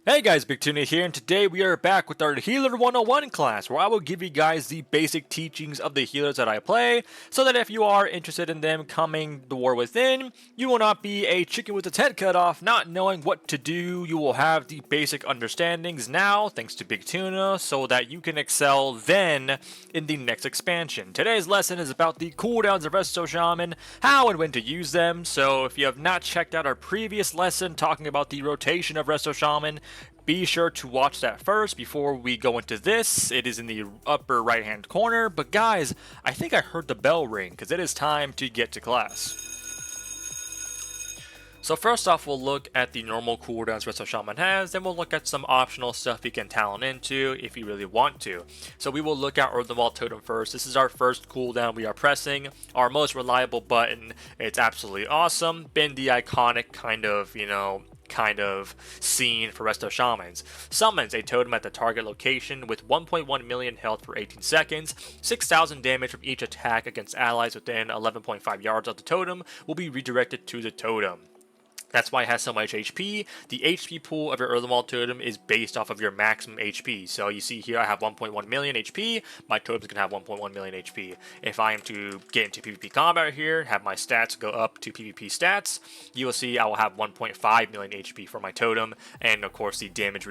Hey guys, Big Tuna here, and today we are back with our Healer 101 class, where I will give you guys the basic teachings of the healers that I play, so that if you are interested in them coming the war within, you will not be a chicken with its head cut off, not knowing what to do. You will have the basic understandings now, thanks to Big Tuna, so that you can excel then in the next expansion. Today's lesson is about the cooldowns of Resto Shaman, how and when to use them. So if you have not checked out our previous lesson talking about the rotation of Resto Shaman, be sure to watch that first before we go into this. It is in the upper right hand corner. But guys, I think I heard the bell ring because it is time to get to class. So first off, we'll look at the normal cooldowns Resto Shaman has, then we'll look at some optional stuff you can talent into if you really want to. So we will look at Earthenwall Totem first. This is our first cooldown we are pressing, our most reliable button. It's absolutely awesome. Been the iconic kind of scene for Resto Shamans. Summons a totem at the target location with 1.1 million health for 18 seconds. 6,000 damage from each attack against allies within 11.5 yards of the totem will be redirected to the totem. That's why it has so much HP. The HP pool of your Earthenwall Totem is based off of your maximum HP. So you see here I have 1.1 million HP. My totem's going to have 1.1 million HP. If I am to get into PvP combat here, have my stats go up to PvP stats, you will see I will have 1.5 million HP for my totem. And of course the damage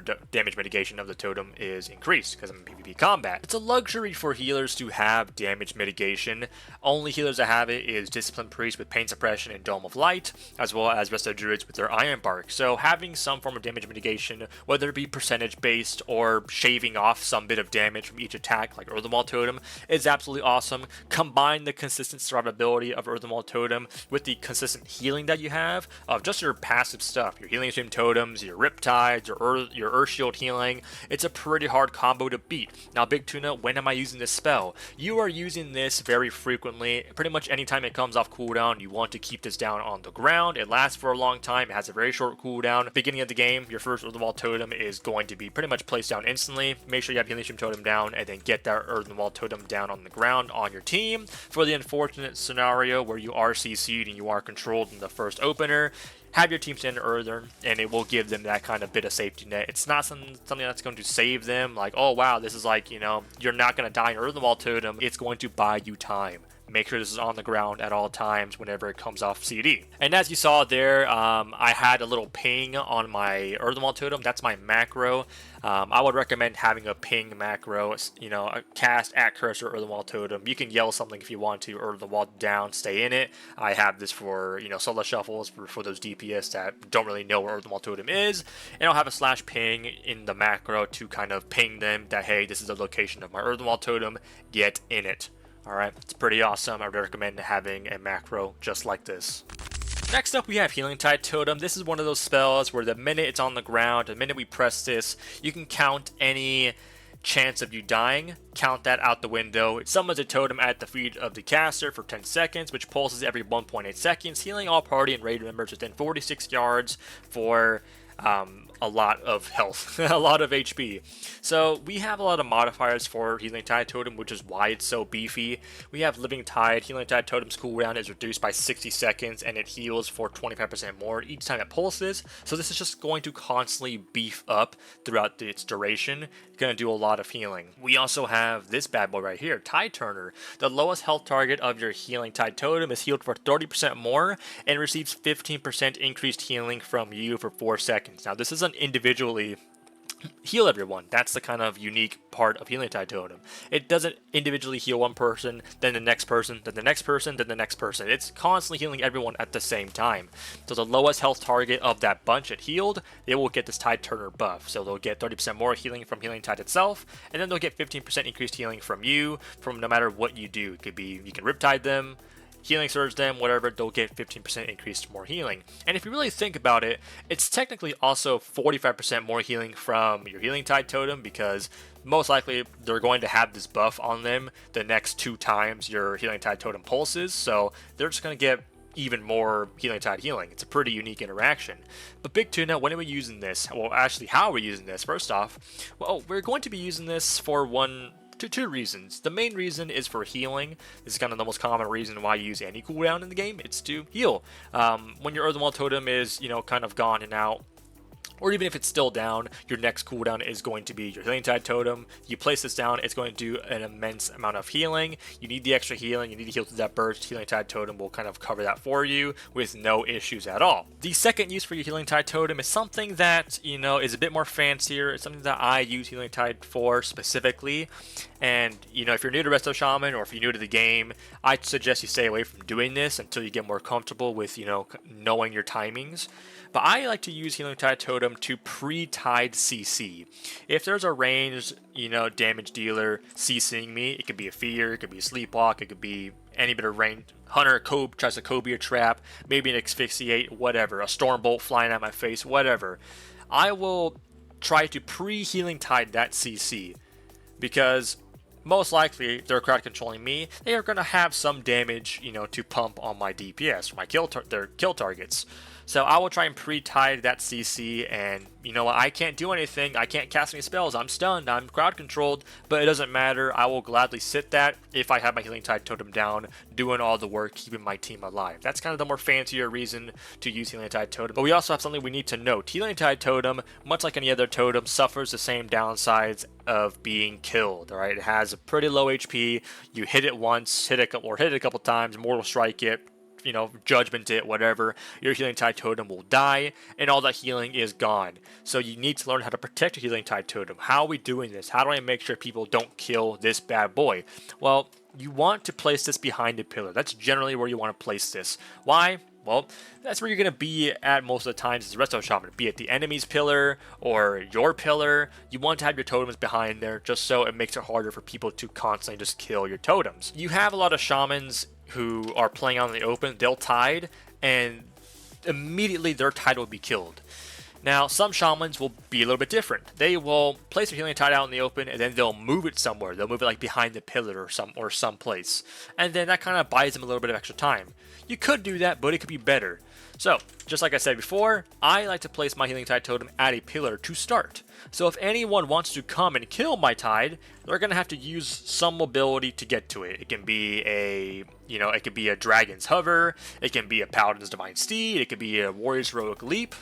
mitigation of the totem is increased because I'm in PvP combat. It's a luxury for healers to have damage mitigation. Only healers that have it is Discipline Priest with Pain Suppression and Dome of Light, as well as Resto Druids with their Iron Bark. So having some form of damage mitigation, whether it be percentage based or shaving off some bit of damage from each attack like Earthenwall Totem, is absolutely awesome. Combine the consistent survivability of Earthenwall Totem with the consistent healing that you have of just your passive stuff, your Healing Stream Totems, your Riptides, your Earth Shield healing. It's a pretty hard combo to beat. Now Big Tuna, when am I using this spell? You are using this very frequently. Pretty much anytime it comes off cooldown, you want to keep this down on the ground. It lasts for a long time. It has a very short cooldown. Beginning of the game, your first Earthenwall Totem is going to be pretty much placed down instantly. Make sure you have Healing Stream Totem down and then get that Earthenwall Totem down on the ground on your team. For the unfortunate scenario where you are CC'd and you are controlled in the first opener, have your team stand Earthen, and it will give them that kind of bit of safety net. It's not something that's going to save them, like, oh wow, this is like, you're not going to die in Earthenwall Totem. It's going to buy you time. Make sure this is on the ground at all times whenever it comes off CD. And as you saw there, I had a little ping on my Earthenwall Totem. That's my macro. I would recommend having a ping macro, a cast at cursor Earthenwall Totem. You can yell something if you want to, Earthenwall down, stay in it. I have this for, solo shuffles for those DPS that don't really know where Earthenwall Totem is. And I'll have a slash ping in the macro to kind of ping them that, hey, this is the location of my Earthenwall Totem, get in it. Alright, it's pretty awesome. I would recommend having a macro just like this. Next up, we have Healing Tide Totem. This is one of those spells where the minute it's on the ground, the minute we press this, you can count any chance of you dying. Count that out the window. It summons a totem at the feet of the caster for 10 seconds, which pulses every 1.8 seconds, healing all party and raid members within 46 yards for a lot of health, a lot of HP. So we have a lot of modifiers for Healing Tide Totem, which is why it's so beefy. We have Living Tide. Healing Tide Totem's cooldown is reduced by 60 seconds and it heals for 25% more each time it pulses. So this is just going to constantly beef up throughout its duration. It's going to do a lot of healing. We also have this bad boy right here, Tide Turner. The lowest health target of your Healing Tide Totem is healed for 30% more and receives 15% increased healing from you for 4 seconds. Now this isn't individually heal everyone. That's the kind of unique part of Healing Tide Totem. It doesn't individually heal one person, then the next person, then the next person, then the next person. It's constantly healing everyone at the same time. So the lowest health target of that bunch it healed, they will get this Tide Turner buff. So they'll get 30% more healing from Healing Tide itself, and then they'll get 15% increased healing from you, from no matter what you do. It could be, you can Riptide them, Healing Surge them, whatever, they'll get 15% increased more healing. And if you really think about it, it's technically also 45% more healing from your Healing Tide Totem, because most likely they're going to have this buff on them the next 2 times your Healing Tide Totem pulses, so they're just going to get even more Healing Tide healing. It's a pretty unique interaction. But Big Tuna, when are we using this? Well, actually, how are we using this? First off, well, we're going to be using this for two reasons. The main reason is for healing. This is kind of the most common reason why you use any cooldown in the game. It's to heal. When your Earthenwall Totem is, kind of gone and out, or even if it's still down, your next cooldown is going to be your Healing Tide Totem. You place this down, it's going to do an immense amount of healing. You need the extra healing, you need to heal through that burst. Healing Tide Totem will kind of cover that for you with no issues at all. The second use for your Healing Tide Totem is something that, is a bit more fancier. It's something that I use Healing Tide for specifically. And, if you're new to Resto Shaman or if you're new to the game, I'd suggest you stay away from doing this until you get more comfortable with, knowing your timings. But I like to use Healing Tide Totem to pre-tide CC. If there's a ranged, damage dealer CCing me, it could be a Fear, it could be a Sleepwalk, it could be any bit of range. Hunter tries to Kobe a trap, maybe an Asphyxiate, whatever, a Stormbolt flying at my face, whatever. I will try to pre-Healing Tide that CC, because most likely they're crowd controlling me. They are going to have some damage, to pump on my DPS, or their kill targets. So I will try and pre-tide that CC, and I can't do anything. I can't cast any spells. I'm stunned. I'm crowd controlled, but it doesn't matter. I will gladly sit that if I have my Healing Tide Totem down, doing all the work, keeping my team alive. That's kind of the more fancier reason to use Healing Tide Totem. But we also have something we need to note. Healing Tide Totem, much like any other totem, suffers the same downsides of being killed. All right, it has a pretty low HP. You hit it once, hit it a couple times, Mortal Strike it, Judgment it, whatever, your Healing Tide Totem will die, and all that healing is gone. So you need to learn how to protect your Healing Tide Totem. How are we doing this? How do I make sure people don't kill this bad boy? Well, you want to place this behind a pillar. That's generally where you want to place this. Why? Well, that's where you're going to be at most of the times as a Resto Shaman, be it the enemy's pillar or your pillar. You want to have your totems behind there just so it makes it harder for people to constantly just kill your totems. You have a lot of shamans who are playing out in the open. They'll tide, and immediately their tide will be killed. Now, some shamans will be a little bit different. They will place their Healing Tide out in the open, and then they'll move it somewhere. They'll move it like behind the pillar or some place, and then that kind of buys them a little bit of extra time. You could do that, but it could be better. So, just like I said before, I like to place my Healing Tide Totem at a pillar to start. So if anyone wants to come and kill my tide, they're going to have to use some mobility to get to it. It can be a Dragon's Hover, it can be a Paladin's Divine Steed, it could be a Warrior's Heroic Leap.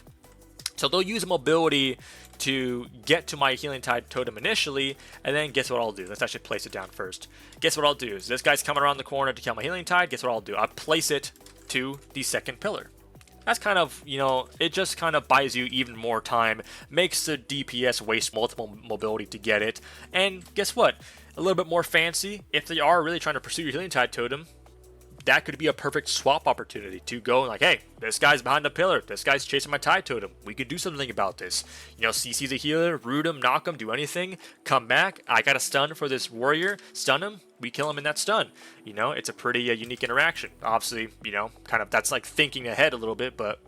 So they'll use mobility to get to my Healing Tide Totem initially, and then guess what I'll do? Let's actually place it down first. Guess what I'll do is this guy's coming around the corner to kill my Healing Tide. Guess what I'll do? I'll place it to the second pillar. That's kind of, it just kind of buys you even more time, makes the DPS waste multiple mobility to get it, and guess what? A little bit more fancy, if they are really trying to pursue your Healing Tide Totem, that could be a perfect swap opportunity to go like, hey, this guy's behind the pillar, this guy's chasing my Tide Totem, we could do something about this. CC the healer, root him, knock him, do anything, come back, I got a stun for this warrior, stun him, we kill him in that stun. It's a pretty unique interaction. Obviously, kind of that's like thinking ahead a little bit, but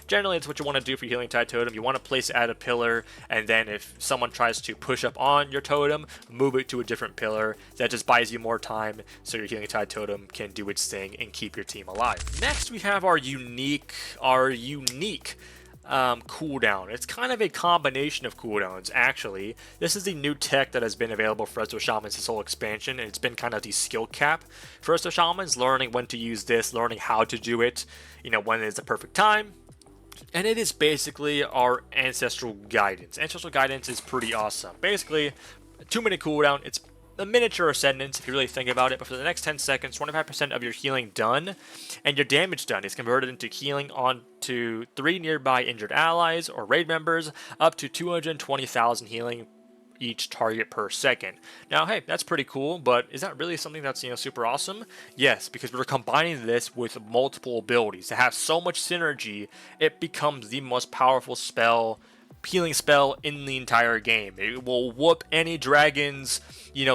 generally it's what you want to do for your Healing Tide Totem. You want to place it at a pillar, and then if someone tries to push up on your totem, move it to a different pillar. That just buys you more time so your Healing Tide Totem can do its thing and keep your team alive. Next, we have our unique cooldown. It's kind of a combination of cooldowns, actually. This is the new tech that has been available for Resto Shamans this whole expansion, and it's been kind of the skill cap for Resto Shamans, learning when to use this, learning how to do it, when is the perfect time. And it is basically our Ancestral Guidance. Ancestral Guidance is pretty awesome. Basically, a 2-minute cooldown. It's a miniature Ascendance, if you really think about it, but for the next 10 seconds, 25% of your healing done, and your damage done is converted into healing onto 3 nearby injured allies or raid members, up to 220,000 healing each target per second. Now, hey, that's pretty cool, but is that really something that's, super awesome? Yes, because we're combining this with multiple abilities. To have so much synergy, it becomes the most powerful healing spell in the entire game. It will whoop any dragon's,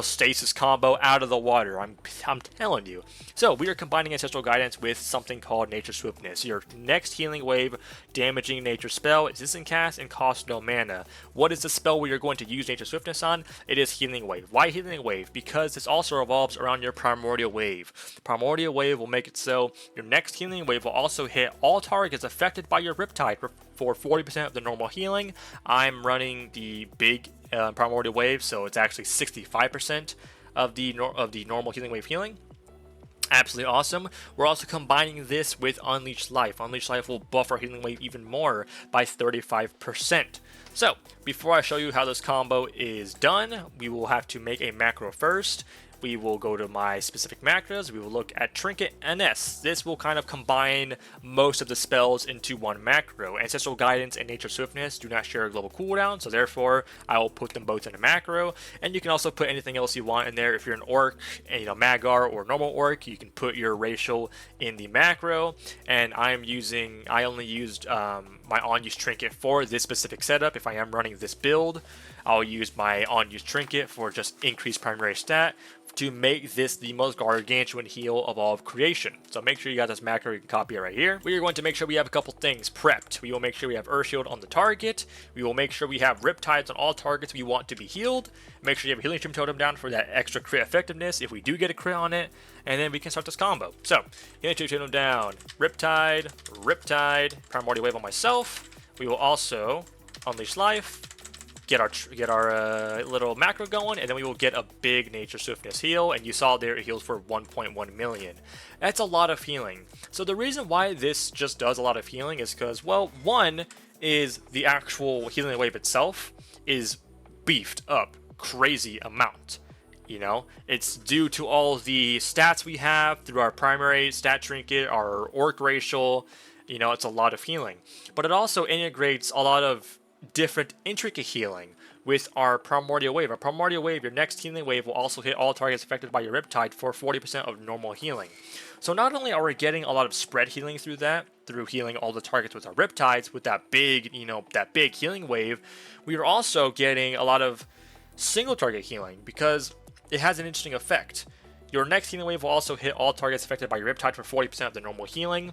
stasis combo out of the water. I'm telling you. So we are combining Ancestral Guidance with something called Nature Swiftness. Your next healing wave damaging nature spell is instant cast and costs no mana. What is the spell we are going to use Nature Swiftness on? It is Healing Wave. Why Healing Wave? Because this also revolves around your Primordial Wave. Primordial Wave will make it so your next healing wave will also hit all targets affected by your Riptide for 40% of the normal healing. I'm running the big Primordial Wave, so it's actually 65% of the normal healing wave healing. Absolutely awesome. We're also combining this with Unleash Life. Unleash Life will buff our healing wave even more by 35%. So, before I show you how this combo is done, we will have to make a macro first. We will go to my specific macros. We will look at Trinket NS. This will kind of combine most of the spells into one macro. Ancestral Guidance and Nature Swiftness do not share a global cooldown, so therefore I will put them both in a macro. And you can also put anything else you want in there. If you're an orc, Magar or normal orc, you can put your racial in the macro. And I only used my on-use trinket for this specific setup. If I am running this build, I'll use my on-use trinket for just increased primary stat to make this the most gargantuan heal of all of creation. So make sure you got this macro, you can copy it right here. We are going to make sure we have a couple things prepped. We will make sure we have Earth Shield on the target. We will make sure we have Riptides on all targets we want to be healed. Make sure you have a Healing Stream Totem down for that extra crit effectiveness if we do get a crit on it. And then we can start this combo. So, Healing Stream Totem down, Riptide, Primordial Wave on myself. We will also Unleash Life, get our little macro going, and then we will get a big Nature Swiftness heal, and you saw there it heals for 1.1 million. That's a lot of healing. So the reason why this just does a lot of healing is because, well, one is the actual healing wave itself is beefed up crazy amount. It's due to all the stats we have through our primary stat trinket, our orc racial. It's a lot of healing, but it also integrates a lot of different intricate healing with our Primordial Wave. Our Primordial Wave, your next healing wave, will also hit all targets affected by your Riptide for 40% of normal healing. So not only are we getting a lot of spread healing through healing all the targets with our Riptides, with that big, that big healing wave, we are also getting a lot of single target healing because it has an interesting effect. Your next healing wave will also hit all targets affected by your Riptide for 40% of the normal healing.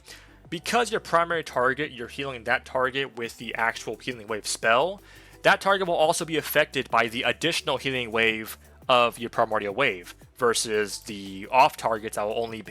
Because your primary target, you're healing that target with the actual healing wave spell, that target will also be affected by the additional healing wave of your Primordial Wave versus the off targets that will only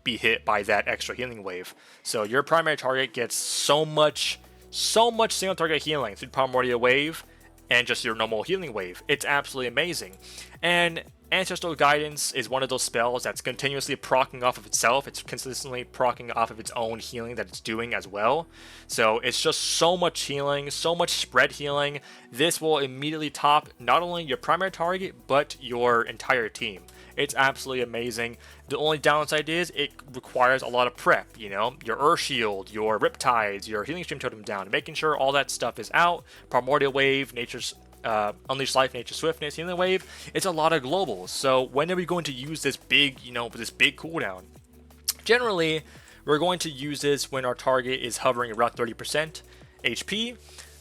be hit by that extra healing wave. So your primary target gets so much single target healing through Primordial Wave and just your normal healing wave. It's absolutely amazing. And Ancestral Guidance is one of those spells that's continuously proccing off of itself. It's consistently proccing off of its own healing that it's doing as well. So it's just so much healing, so much spread healing. This will immediately top not only your primary target, but your entire team. It's absolutely amazing. The only downside is it requires a lot of prep, your Earth Shield, your Riptides, your Healing Stream Totem down, making sure all that stuff is out. Primordial Wave, Nature's Unleash Life, Nature Swiftness, Healing Wave. It's a lot of globals. So when are we going to use this big, this big cooldown? Generally, we're going to use this when our target is hovering around 30% HP,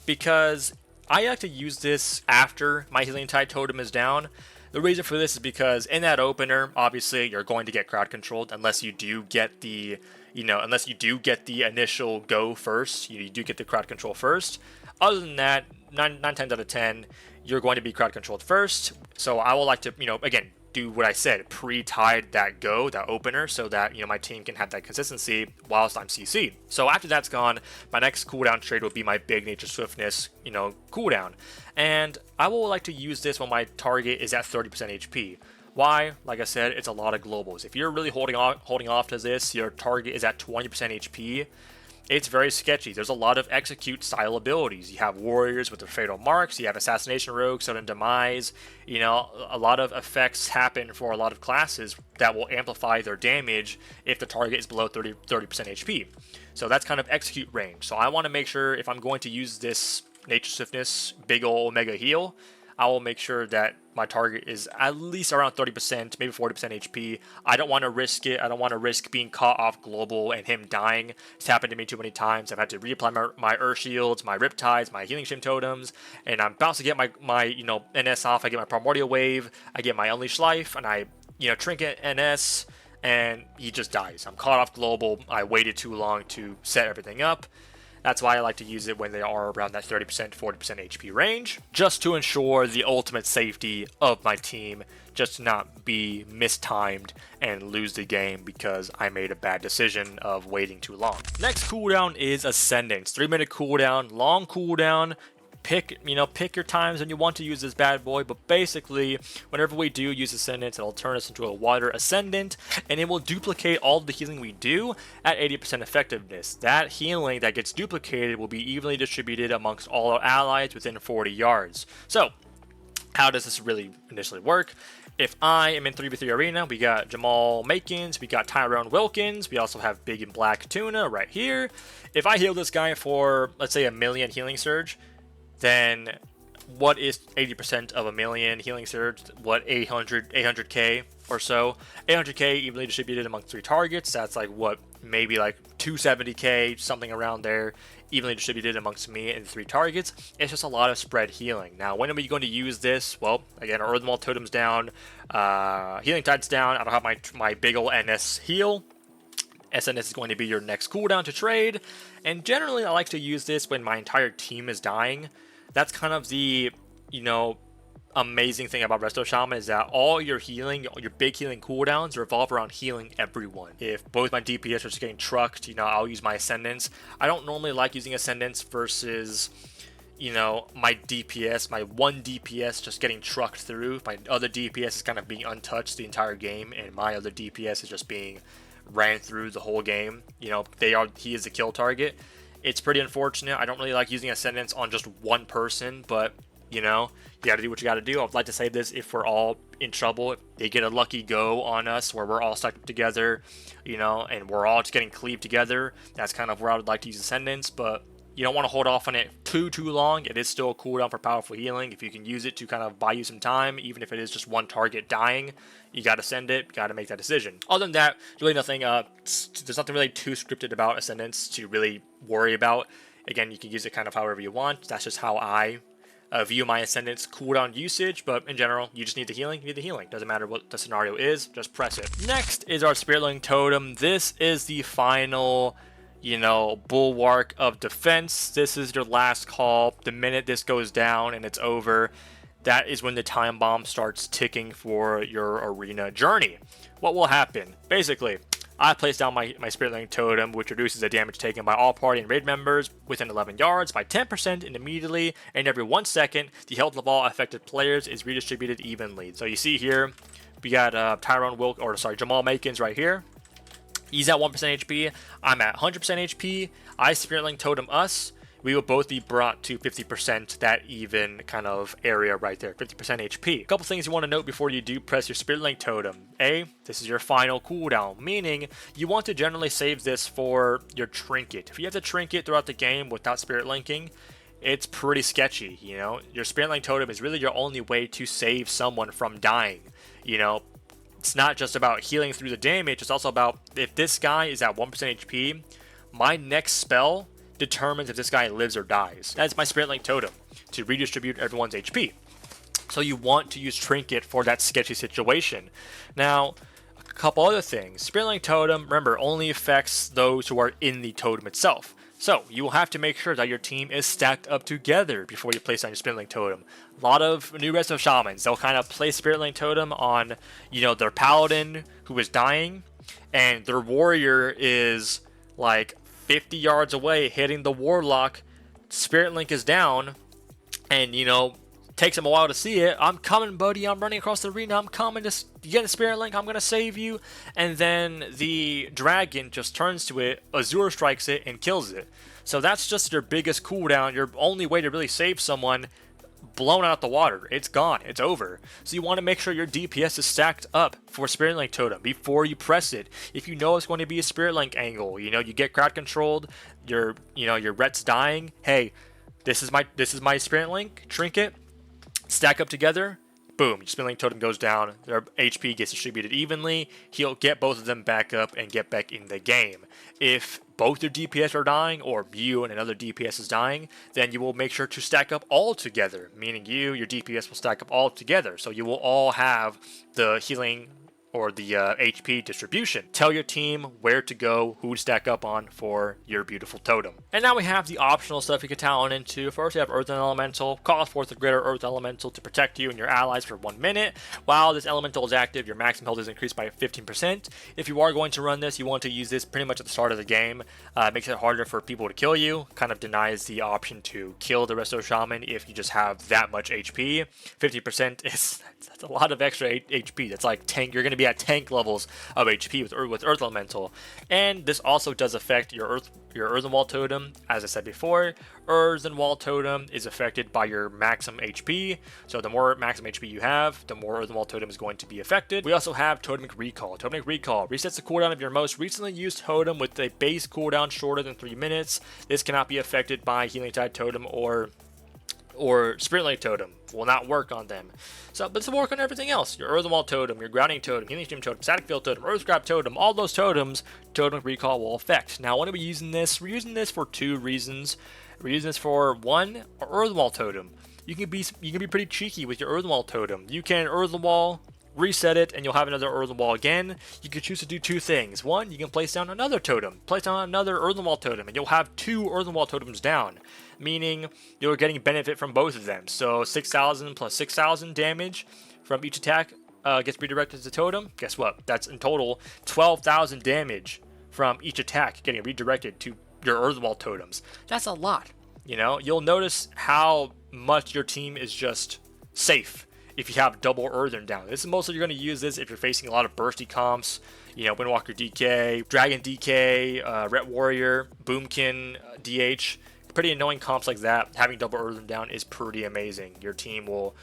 because I like to use this after my Healing Tide Totem is down. The reason for this is because in that opener, obviously you're going to get crowd controlled unless you do get the, the initial go first. You do get the crowd control first. Other than that, 9 times out of 10, you're going to be crowd controlled first. So I would like to, again, do what I said, pre-tide that opener, so that, my team can have that consistency whilst I'm CC'd. So after that's gone, my next cooldown trade will be my big Nature Swiftness, cooldown. And I will like to use this when my target is at 30% HP. Why? Like I said, it's a lot of globals. If you're really holding off to this, your target is at 20% HP, it's very sketchy. There's a lot of execute style abilities. You have warriors with their fatal marks, you have assassination rogues, sudden demise. A lot of effects happen for a lot of classes that will amplify their damage if the target is below 30% HP. So that's kind of execute range. So I want to make sure if I'm going to use this Nature Swiftness big ol' mega heal, I will make sure that my target is at least around 30%, maybe 40% HP. I don't want to risk it. I don't want to risk being caught off global and him dying. It's happened to me too many times. I've had to reapply my Earth Shields, my Riptides, my Healing Stream Totems, and I'm about to get my NS off. I get my Primordial Wave, I get my Unleash Life, and I trinket NS, and he just dies. I'm caught off global. I waited too long to set everything up. That's why I like to use it when they are around that 30%, 40% HP range, just to ensure the ultimate safety of my team, just to not be mistimed and lose the game because I made a bad decision of waiting too long. Next cooldown is Ascendance. 3-minute cooldown, long cooldown, pick your times when you want to use this bad boy, but basically whenever we do use Ascendance, it'll turn us into a water Ascendant, and it will duplicate all of the healing we do at 80% effectiveness. That healing that gets duplicated will be evenly distributed amongst all our allies within 40 yards. So how does this really initially work? If I am in 3v3 arena, we got Jamal Makins, we got Tyrone Wilkins, we also have Big and Black Tuna right here. If I heal this guy for, let's say, 1,000,000 healing surge, then what is 80% of 1,000,000 healing surge? What, 800k or so? 800k evenly distributed among 3 targets. That's like what, maybe like 270k, something around there, evenly distributed amongst me and 3 targets. It's just a lot of spread healing. Now, when are we going to use this? Well, again, our Earthmaul Totem's down, Healing Tide's down. I don't have my big ol' NS heal. SNS is going to be your next cooldown to trade, and generally I like to use this when my entire team is dying. That's kind of the, amazing thing about Resto Shaman, is that all your healing, your big healing cooldowns revolve around healing everyone. If both my DPS are just getting trucked, I'll use my Ascendance. I don't normally like using Ascendance versus, my DPS, my one DPS just getting trucked through. My other DPS is kind of being untouched the entire game, and my other DPS is just being ran through the whole game. He is the kill target. It's pretty unfortunate. I don't really like using Ascendance on just one person, but you gotta do what you gotta do. I'd like to say this: if we're all in trouble, if they get a lucky go on us where we're all stuck together, and we're all just getting cleaved together, that's kind of where I would like to use Ascendance. But you don't want to hold off on it too long. It is still a cooldown for powerful healing. If you can use it to kind of buy you some time, even if it is just one target dying, you got to send it, got to make that decision. Other than that, really nothing, there's nothing really too scripted about Ascendance to really worry about. Again, you can use it kind of however you want. That's just how I view my Ascendance cooldown usage, but in general, you just need the healing, Doesn't matter what the scenario is, just press it. Next is our Spiritlink Totem. This is the final bulwark of defense. This is your last call. The minute this goes down and it's over, that is when the time bomb starts ticking for your arena journey. What will happen? Basically, I place down my Spiritlink Totem, which reduces the damage taken by all party and raid members within 11 yards by 10%, and immediately and every 1 second, the health of all affected players is redistributed evenly. So you see here, we got Jamal Makins right here. He's at 1% HP, I'm at 100% HP, I Spiritlink Totem us, we will both be brought to 50%, that even kind of area right there, 50% HP. A couple things you want to note before you do press your Spiritlink Totem. A, this is your final cooldown, meaning you want to generally save this for your trinket. If you have to trinket throughout the game without Spirit Linking, it's pretty sketchy, Your Spiritlink Totem is really your only way to save someone from dying, It's not just about healing through the damage, it's also about if this guy is at 1% HP, my next spell determines if this guy lives or dies. That's my Spiritlink Totem, to redistribute everyone's HP. So you want to use Trinket for that sketchy situation. Now, a couple other things. Spiritlink Totem, remember, only affects those who are in the totem itself. So you will have to make sure that your team is stacked up together before you place on your Spiritlink Totem. A lot of new Resto Shamans, they'll kind of place Spiritlink Totem on, their Paladin who is dying, and their Warrior is like 50 yards away hitting the Warlock. Spiritlink is down, and takes him a while to see it. I'm coming, buddy. I'm running across the arena. I'm coming to get a Spiritlink. I'm gonna save you. And then the dragon just turns to it, Azure strikes it, and kills it. So that's just your biggest cooldown. Your only way to really save someone. Blown out the water. It's gone. It's over. So you want to make sure your DPS is stacked up for Spiritlink Totem before you press it. If you know it's going to be a Spiritlink angle, you get crowd controlled, your ret's dying. Hey, this is my Spiritlink trinket. Stack up together. Boom, your Spiritlink Totem goes down. Their HP gets distributed evenly. He'll get both of them back up and get back in the game. If both your DPS are dying, or you and another DPS is dying, then you will make sure to stack up all together, meaning your DPS will stack up all together. So you will all have the healing or the HP distribution. Tell your team where to go, who to stack up on for your beautiful totem. And now we have the optional stuff you can talent into. First, we have Earth and Elemental. Cost forth a greater Earth Elemental to protect you and your allies for 1 minute. While this Elemental is active, your maximum health is increased by 15%. If you are going to run this, you want to use this pretty much at the start of the game. It makes it harder for people to kill you. Kind of denies the option to kill the Resto Shaman if you just have that much HP. 50% is that's a lot of extra HP. That's like tank. You're going to be at tank levels of HP with Earth Elemental. And this also does affect your Earthen Wall Totem. As I said before, Earthen Wall Totem is affected by your maximum HP. So the more maximum HP you have, the more Earthen Wall Totem is going to be affected. We also have Totemic Recall. Totemic Recall resets the cooldown of your most recently used totem with a base cooldown shorter than 3 minutes. This cannot be affected by Healing Tide Totem or Spiritlink Totem. Will not work on them. So, but this will work on everything else. Your Earthen Wall Totem, your Grounding Totem, Healing Stream Totem, Static Field Totem, Earth Scrap Totem, all those totems, Totemic Recall will affect. Now, when are we using this? We're using this for 2 reasons. We're using this for 1, Earthen Wall Totem. You can be pretty cheeky with your Earthen Wall Totem. You can Earthen Wall, reset it, and you'll have another Earthen Wall again. You can choose to do 2 things. 1, you can place down another totem. Place down another Earthen Wall Totem, and you'll have 2 Earthen Wall Totems down, meaning you're getting benefit from both of them. So 6,000 plus 6,000 damage from each attack gets redirected to the totem. Guess what? That's in total 12,000 damage from each attack getting redirected to your Earthen Wall Totems. That's a lot. You know, you'll notice how much your team is just safe if you have double Earthen down. This is mostly you're going to use this if you're facing a lot of bursty comps, you know, Windwalker DK, Dragon DK, Ret Warrior, Boomkin, DH. Pretty annoying comps like that. Having double Earthen down is pretty amazing. Your team will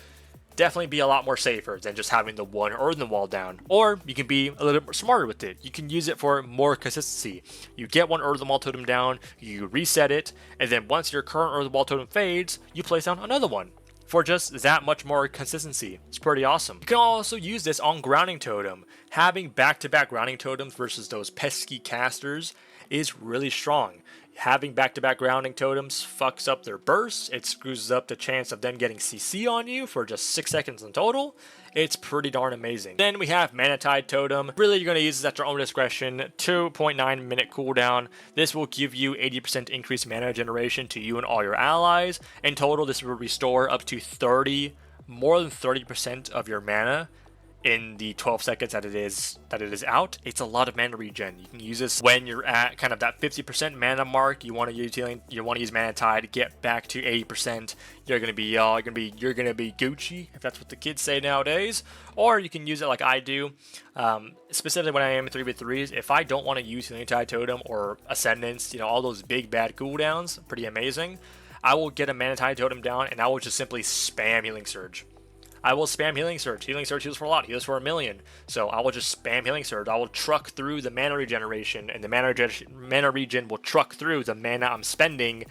definitely be a lot more safer than just having the 1 Earthen Wall down. Or you can be a little bit more smarter with it. You can use it for more consistency. You get 1 Earthen Wall Totem down, you reset it, and then once your current Earthen Wall Totem fades, you place down another one for just that much more consistency. It's pretty awesome. You can also use this on Grounding Totem. Having back-to-back Grounding Totems versus those pesky casters is really strong. Having back-to-back Grounding Totems fucks up their bursts. It screws up the chance of them getting CC on you for just 6 seconds in total. It's pretty darn amazing. Then we have Mana Tide Totem. Really, you're going to use this at your own discretion. 2.9 minute cooldown. This will give you 80% increased mana generation to you and all your allies. In total, this will restore up to more than 30% of your mana in the 12 seconds that it is out. It's a lot of mana regen. You can use this when you're at kind of that 50% mana mark. You want to use healing, you want to use Mana Tide to get back to 80%. You're gonna be Gucci, if that's what the kids say nowadays. Or you can use it like I do. Specifically when I am in 3v3s, if I don't want to use Healing Tide Totem or Ascendance, you know, all those big bad cooldowns, pretty amazing, I will get a Mana Tide Totem down and I will just simply spam Healing Surge. I will spam Healing Surge. Healing Surge heals for a lot. Heals for 1,000,000. So I will just spam Healing Surge. I will truck through the mana regeneration, and the mana regen will truck through the mana I'm spending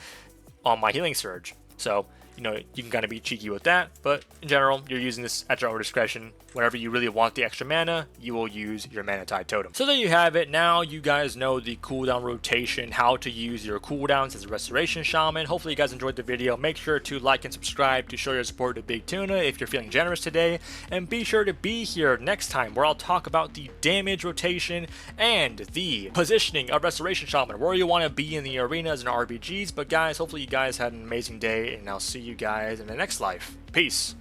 on my Healing Surge. So, you know, you can kind of be cheeky with that, but in general, you're using this at your own discretion. Whenever you really want the extra mana, you will use your Mana Tide Totem. So there you have it. Now you guys know the cooldown rotation, how to use your cooldowns as a Restoration Shaman. Hopefully you guys enjoyed the video. Make sure to like and subscribe to show your support to Big Tuna if you're feeling generous today. And be sure to be here next time where I'll talk about the damage rotation and the positioning of Restoration Shaman, where you want to be in the arenas and RPGs. But guys, hopefully you guys had an amazing day, and I'll see you guys in the next life. Peace.